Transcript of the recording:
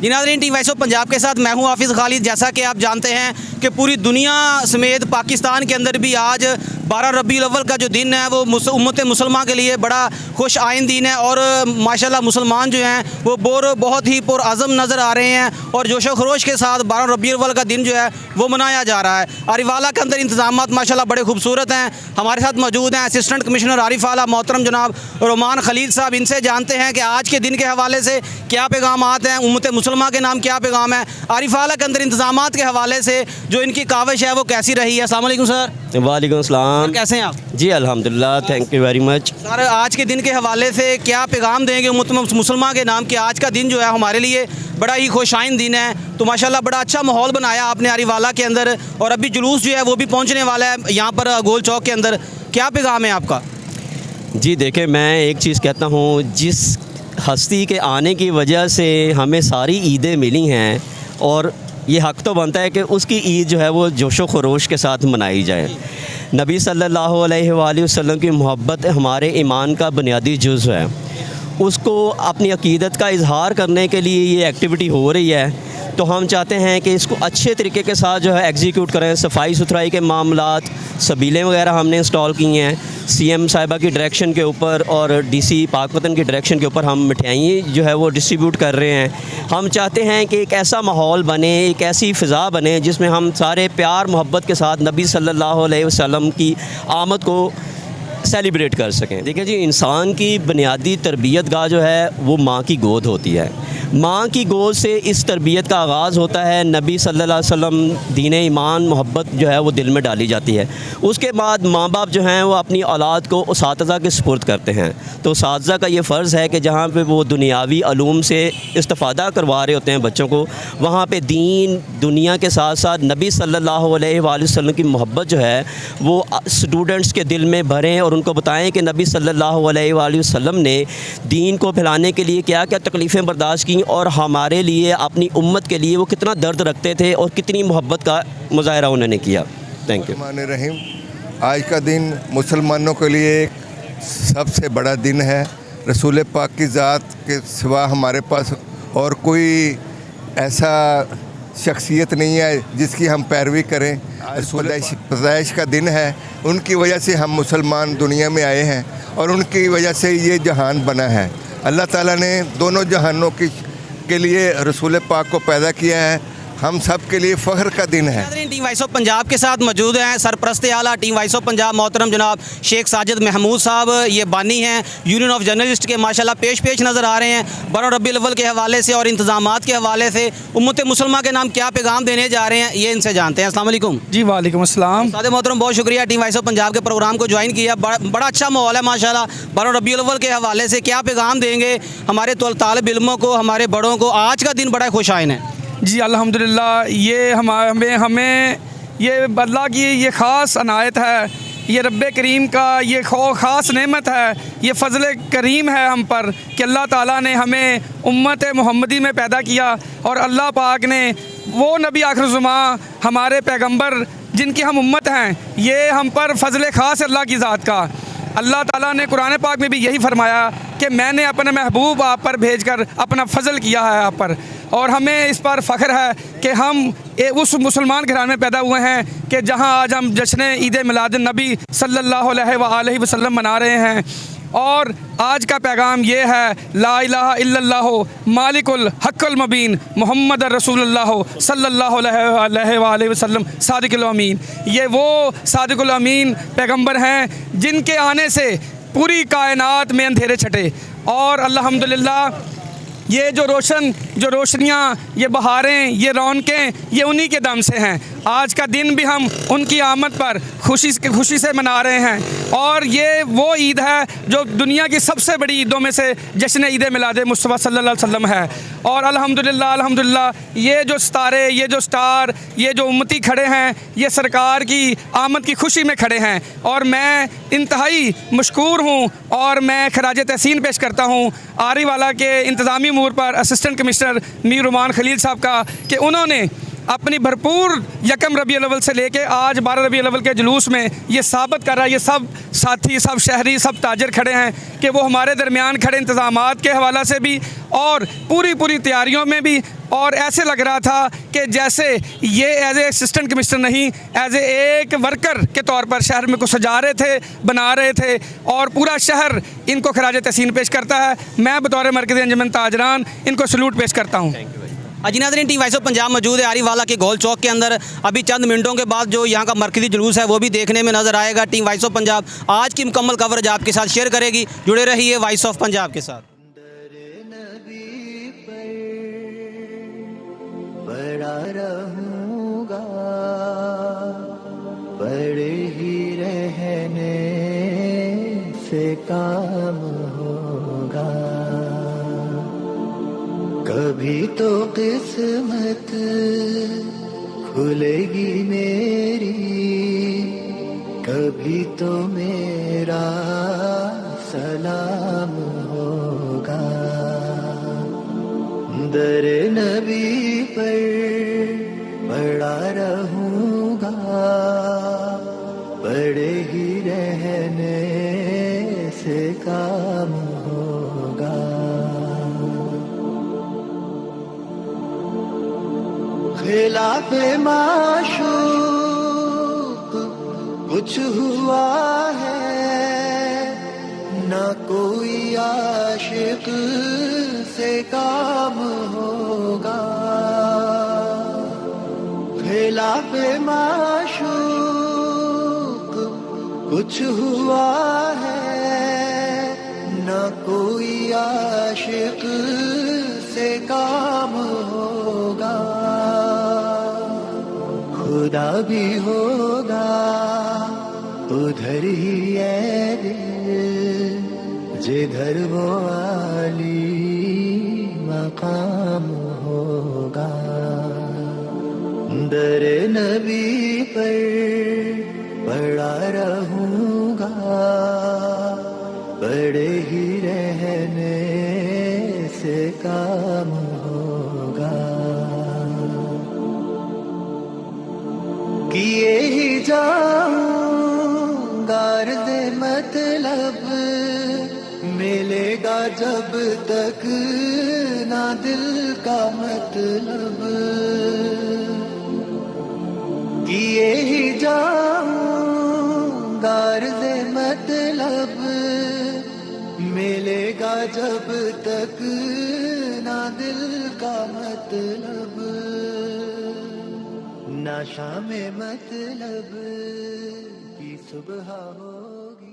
जी नाज़रीन, T voice of Punjab के साथ मैं हूं हाफिज़ खालिद। जैसा कि आप जानते हैं कि पूरी दुनिया समेत पाकिस्तान के अंदर भी आज 12 रबीउल अव्वल का जो दिन है वो उम्मत मुसलमान के लिए बड़ा खुश आइन दिन है और माशाल्लाह मुसलमान जो हैं वो बहुत ही पुरअज़म नज़र आ रहे हैं और जोश व खरोश के साथ 12 रबीउल अव्वल का दिन जो है वो मनाया जा रहा है। आरिफ के अंदर इंतजामात माशाल्लाह बड़े खूबसूरत हैं। हमारे साथ मौजूद हैं असिस्टेंट कमिश्नर आरिफ आला मोहतरम जनाब रोमान खलील साहब। इनसे जानते हैं कि आज के दिन के हवाले से क्या पैगाम हैं, उम्मत मुसलमान के नाम क्या पैगाम है, आरिफ आला के अंदर इंतजामात के हवाले से जो इनकी काविश है वो कैसी रही है। अस्सलाम वालेकुम सर। वालेकुम सलाम। कैसे हैं आप? जी अल्हम्दुलिल्लाह, thank you very much. Sir, आज के दिन के हवाले से क्या पैगाम देंगे उम्मत मुसलमान के नाम कि आज का दिन जो है हमारे लिए बड़ा ही खुशाइन दिन है। तो माशाल्लाह बड़ा अच्छा माहौल बनाया आपने आरिफ के अंदर और अभी जुलूस जो है वो भी पहुँचने वाला है यहाँ पर गोल चौक के अंदर। क्या पैगाम है आपका? जी देखिए, मैं एक चीज़ कहता हूँ, जिस हस्ती के आने की वजह से हमें सारी ईदें मिली हैं और ये हक़ तो बनता है कि उसकी ईद जो है वो जोश व खरोश के साथ मनाई जाए। नबी सल्लल्लाहु अलैहि वसल्लम की मोहब्बत हमारे ईमान का बुनियादी जुज़ है। उसको अपनी अक़ीदत का इजहार करने के लिए ये एक्टिविटी हो रही है, तो हम चाहते हैं कि इसको अच्छे तरीके के साथ जो है एग्जीक्यूट करें। सफाई सुथराई के मामलात, सबीलें वगैरह हमने इंस्टॉल की हैं सीएम साहिबा की डायरेक्शन के ऊपर और डीसी पाकवतन की डायरेक्शन के ऊपर। हम मिठाई जो है वो डिस्ट्रीब्यूट कर रहे हैं। हम चाहते हैं कि एक ऐसा माहौल बने, एक ऐसी फ़िज़ा बने जिसमें हम सारे प्यार मोहब्बत के साथ नबी सल्लल्लाहु अलैहि वसल्लम की आमद को सेलिब्रेट कर सकें। देखिए जी, इंसान की बुनियादी तरबियत गाह जो है वो माँ की गोद होती है। माँ की गोद से इस तरबियत का आगाज़ होता है। नबी सल्लल्लाहु अलैहि वसल्लम दीन ईमान मोहब्बत जो है वो दिल में डाली जाती है। उसके बाद माँ बाप जो हैं वो अपनी औलाद को उसातिज़ा के सुपुर्द करते हैं। तो उसातिज़ा का ये फ़र्ज़ है कि जहाँ पे वो दुनियावी अलूम से इस्तिफ़ादा करवा रहे होते हैं बच्चों को, वहाँ पे दीन दुनिया के साथ साथ नबी सल्लल्लाहु अलैहि वसल्लम की मोहब्बत जो है वो स्टूडेंट्स के दिल में भरें और उनको बताएं कि नबी सल्लल्लाहु अलैहि वसल्लम ने दीन को फैलाने के लिए क्या क्या तकलीफ़ें बर्दाश्त की और हमारे लिए, अपनी उम्मत के लिए वो कितना दर्द रखते थे और कितनी मोहब्बत का मुज़ाहरा उन्होंने किया। Thank you. रहीम, आज का दिन मुसलमानों के लिए एक सबसे बड़ा दिन है। रसूल पाक की ज़ात के सिवा हमारे पास और कोई ऐसा शख्सियत नहीं है जिसकी हम पैरवी करें। पैदाइश का दिन है, उनकी वजह से हम मुसलमान दुनिया में आए हैं और उनकी वजह से ये जहान बना है। अल्लाह ताला ने दोनों जहानों के लिए रसूल पाक को पैदा किया है। हम सब के लिए फ़ख्र का दिन है। टी वॉइस ऑफ पंजाब के साथ मौजूद हैं सरपरस्त आला टी वॉइस ऑफ पंजाब मोहतरम जनाब शेख साजिद महमूद साहब। ये बानी हैं यूनियन ऑफ जर्नलिस्ट के, माशाल्लाह पेश नज़र आ रहे हैं 12 रबीउल अव्वल के हवाले से और इंतजामात के हवाले से उम्मत मुसलमान के नाम क्या पैगाम देने जा रहे हैं, ये इनसे जानते हैं। अस्सलाम वालेकुम। जी वालेकुम अस्सलाम। सादे मोहतरम, बहुत शुक्रिया टी वॉइस ऑफ पंजाब के प्रोग्राम को ज्वाइन किया। बड़ा अच्छा माहौल है माशाल्लाह। 12 रबीउल अव्वल के हवाले से क्या पैगाम देंगे हमारे तालिब इल्मों को, हमारे बड़ों को? आज का दिन बड़ा खुशाइन है। जी अल्हम्दुलिल्लाह, ये हमें ये अल्लाह की ये ख़ास अनायत है, ये रब्बे करीम का ये ख़ास नेमत है, ये फ़ज़ल करीम है हम पर कि अल्लाह ताला ने हमें उम्मत मुहम्मदी में पैदा किया और अल्लाह पाक ने वो नबी आखिर ज़ुमा हमारे पैगंबर जिनकी हम उम्मत हैं, ये हम पर फ़ज़ल ख़ास अल्लाह की ज़ात का। अल्लाह ताला ने कुरान पाक में भी यही फरमाया कि मैंने अपने महबूब आप पर भेजकर अपना फ़ज़ल किया है आप पर, और हमें इस पर फ़ख्र है कि हम उस मुसलमान घराने में पैदा हुए हैं कि जहां आज हम जश्न ईद मिलाद नबी सल्लल्लाहु अलैहि वसल्लम मना रहे हैं। और आज का पैगाम ये है, ला इलाहा इल्लल्लाह मालिकुल हक़्क़ुल मुबीन मुहम्मद रसूलुल्लाह सल्लल्लाहु अलैहि वसल्लम सादिकुल अमीन। ये वो सादिकुल अमीन पैगंबर हैं जिनके आने से पूरी कायनात में अंधेरे छटे और अल्हम्दुलिल्लाह ये जो रोशनियाँ, ये बहारें, ये रौनकें, ये उन्हीं के दम से हैं। आज का दिन भी हम उनकी आमद पर खुशी से मना रहे हैं और ये वो ईद है जो दुनिया की सबसे बड़ी ईदों में से जश्न ईद मिलाद मुस्तफ़ा सल्लल्लाहु अलैहि वसल्लम है। और अल्हम्दुलिल्लाह ये जो सितारे, ये जो स्टार, ये जो उम्मती खड़े हैं, ये सरकार की आमद की खुशी में खड़े हैं और मैं इंतहाई मशकूर हूँ और मैं खराज तहसीन पेश करता हूँ आरिफ वाला के इंतज़ामी अमूर पर असिस्टेंट कमिश्नर मीर रोमान खलील साहब का कि उन्होंने अपनी भरपूर यकम रबी अव्वल से लेके आज 12 रबी अव्वल के जुलूस में ये साबित कर रहा है, ये सब साथी, सब शहरी, सब ताजर खड़े हैं कि वो हमारे दरमियान खड़े इंतज़ामात के हवाले से भी और पूरी तैयारियों में भी। और ऐसे लग रहा था कि जैसे ये एज ए असिस्टेंट कमिश्नर नहीं, एज ए एक वर्कर के तौर पर शहर में कुछ सजा रहे थे, बना रहे थे, और पूरा शहर इनको खराज तहसीन पेश करता है। मैं बतौर मरकज़ी अंजुमन ताजरान इनको सलूट पेश करता हूँ। जी नाज़रीन, टीम वॉइस ऑफ पंजाब मौजूद है आरीवाला के गोल चौक के अंदर। अभी चंद मिनटों के बाद जो यहाँ का मरकज़ी जुलूस है वो भी देखने में नज़र आएगा। टीम वॉइस ऑफ पंजाब आज की मुकम्मल कवरेज आपके साथ शेयर करेगी। जुड़े रहिए वॉइस ऑफ पंजाब के साथ। बड़ा रहूँगा, बड़े ही रहने से काम होगा। कभी तो किस्मत खुलेगी मेरी, कभी तो मेरा सलाम होगा। दर नबी पर पड़ा रहूँगा, बड़े ही रहने से काम होगा। खिलाफ माशूक कुछ हुआ है, ना कोई आशिक से काम होगा। खिलाफ माशूक कुछ हुआ है, ना कोई आशिक से काम होगा। खुदा भी होगा उधर ही है दिल, जिधर वो आली मकाम होगा। दर नबी पर पड़ा रहूँगा, बड़े ही रहने से काम होगा। किए ही जाऊंगा अर्ज़े मतलब, मिलेगा जब तक ना दिल का मतलब। किए ही जाऊंगा अर्ज़े मतलब, मिलेगा जब तक ना दिल का मतलब। ना शाम मतलब की सुबह होगी।